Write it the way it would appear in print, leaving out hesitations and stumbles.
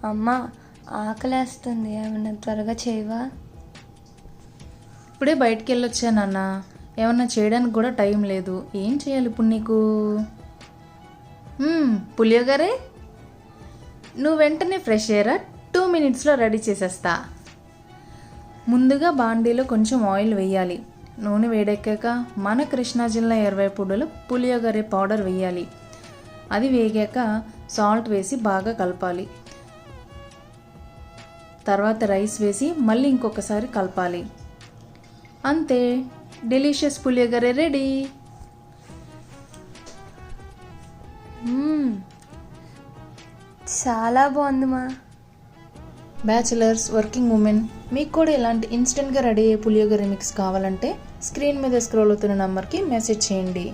అమ్మ ఆకలేస్తుంది, ఏమన్నా త్వరగా చేయవా? ఇప్పుడే బయటికి వెళ్ళొచ్చా నాన్న, ఏమన్నా చేయడానికి కూడా టైం లేదు. ఏం చేయాలి ఇప్పుడు నీకు? పులియోగరే, నువ్వు వెంటనే ఫ్రెష్ అయ్యారా, 2 minutesలో రెడీ చేసేస్తా. ముందుగా బాండీలో కొంచెం ఆయిల్ వేయాలి. నూనె వేడెక్కాక మన కృష్ణా జిల్లా 20 పుడుల పులియోగరే పౌడర్ వేయాలి. అది వేగాక సాల్ట్ వేసి బాగా కలపాలి. తర్వాత రైస్ వేసి మళ్ళీ ఇంకొకసారి కలపాలి. అంతే, డెలిషియస్ పులియోగరే రెడీ. చాలా బాగుందిమా. బ్యాచిలర్స్, వర్కింగ్ ఉమెన్, మీకు కూడా ఇలాంటి ఇన్స్టెంట్గా రెడీ అయ్యే పులియోగరే మిక్స్ కావాలంటే స్క్రీన్ మీద స్క్రోల్ అవుతున్న నంబర్కి మెసేజ్ చేయండి.